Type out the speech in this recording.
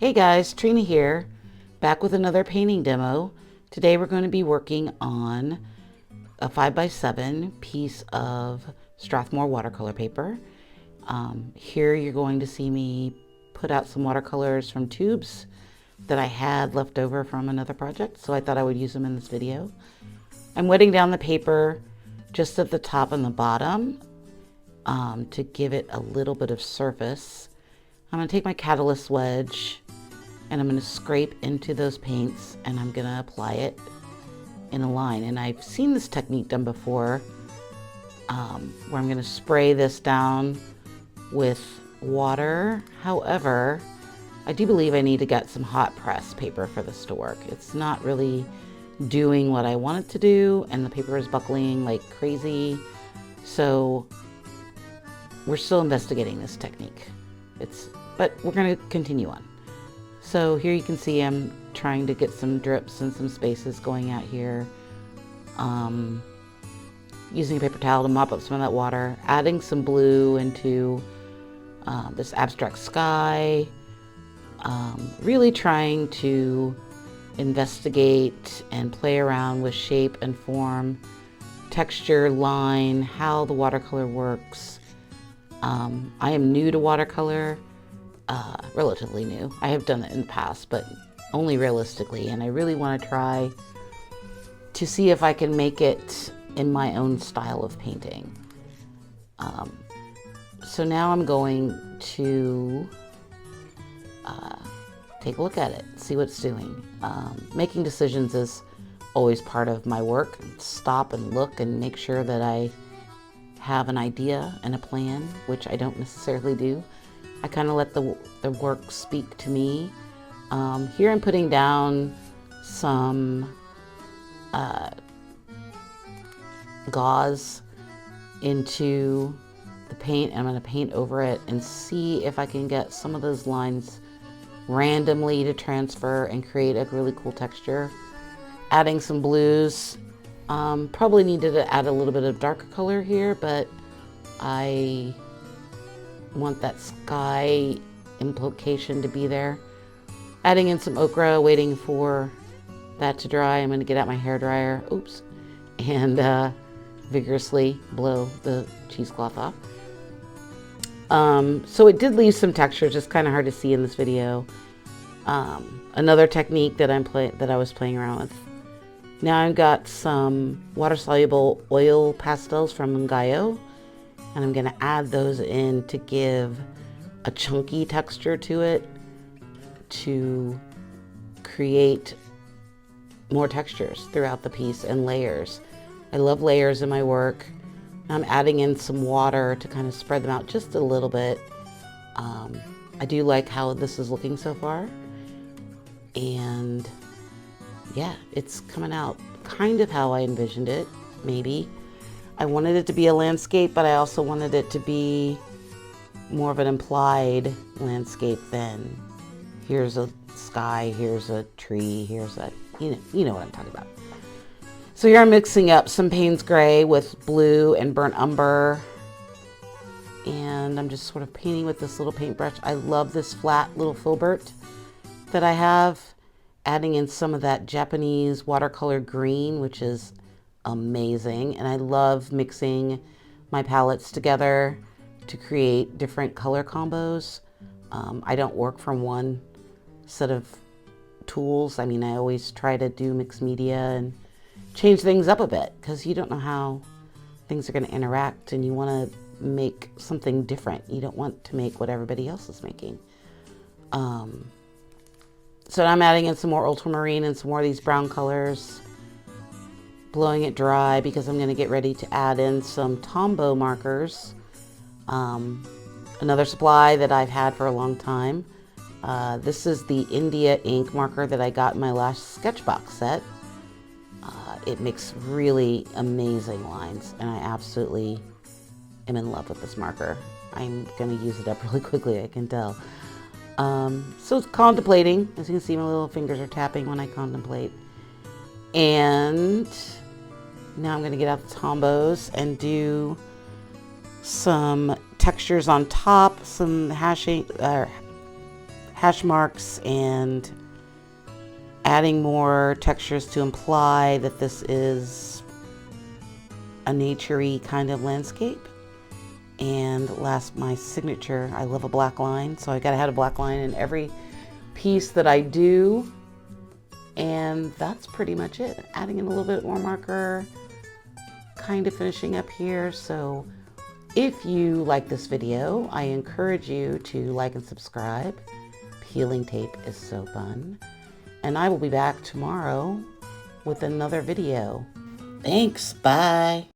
Hey guys, Trina here, back with another painting demo. Today we're going to be working on a 5x7 piece of Strathmore watercolor paper. Here you're going to see me put out some watercolors from tubes that I had left over from another project, so I thought I would use them in this video. I'm wetting down the paper just at the top and the bottom to give it a little bit of surface. I'm going to take my catalyst wedge and I'm going to scrape into those paints and I'm going to apply it in a line. And I've seen this technique done before where I'm going to spray this down with water. However, I do believe I need to get some hot press paper for this to work. It's not really doing what I want it to do and the paper is buckling like crazy. So we're still investigating this technique. But we're going to continue on. So here you can see I'm trying to get some drips and some spaces going out here. Using a paper towel to mop up some of that water, adding some blue into this abstract sky. Really trying to investigate and play around with shape and form, texture, line, how the watercolor works. I am new to watercolor. Relatively new. I have done it in the past, but only realistically, and I really want to try to see if I can make it in my own style of painting. So now I'm going to take a look at it, see what it's doing. Making decisions is always part of my work. Stop and look and make sure that I have an idea and a plan, which I don't necessarily do. I kind of let the work speak to me. Here I'm putting down some gauze into the paint. I'm going to paint over it and see if I can get some of those lines randomly to transfer and create a really cool texture. Adding some blues. Probably needed to add a little bit of darker color here, but I want that sky implication to be there. Adding in some ochre, waiting for that to dry. I'm going to get out my hairdryer, oops, and vigorously blow the cheesecloth off. So it did leave some texture, just kind of hard to see in this video. Another technique that I was playing around with. Now I've got some water-soluble oil pastels from Untitled, and I'm going to add those in to give a chunky texture to it, to create more textures throughout the piece and layers. I love layers in my work. I'm adding in some water to kind of spread them out just a little bit. I do like how this is looking so far. And yeah, it's coming out kind of how I envisioned it, maybe. I wanted it to be a landscape, but I also wanted it to be more of an implied landscape than here's a sky, here's a tree, here's a, you know what I'm talking about. So here I'm mixing up some Payne's Gray with blue and burnt umber. And I'm just sort of painting with this little paintbrush. I love this flat little filbert that I have. Adding in some of that Japanese watercolor green, which is amazing. And I love mixing my palettes together to create different color combos. I don't work from one set of tools. I mean, I always try to do mixed media and change things up a bit because you don't know how things are going to interact and you want to make something different. You don't want to make what everybody else is making. So I'm adding in some more ultramarine and some more of these brown colors, blowing it dry because I'm going to get ready to add in some Tombow markers, another supply that I've had for a long time. This is the India ink marker that I got in my last Sketchbox set. It makes really amazing lines and I absolutely am in love with this marker. I'm going to use it up really quickly, I can tell. So it's contemplating. As you can see, my little fingers are tapping when I contemplate. And now I'm going to get out the Tombows and do some textures on top, some hash marks and adding more textures to imply that this is a naturey kind of landscape. And last, my signature. I love a black line, so I gotta have a black line in every piece that I do. And that's pretty much it. Adding in a little bit more marker, kind of finishing up here. So if you like this video, I encourage you to like and subscribe. Peeling tape is so fun. And I will be back tomorrow with another video. Thanks, bye.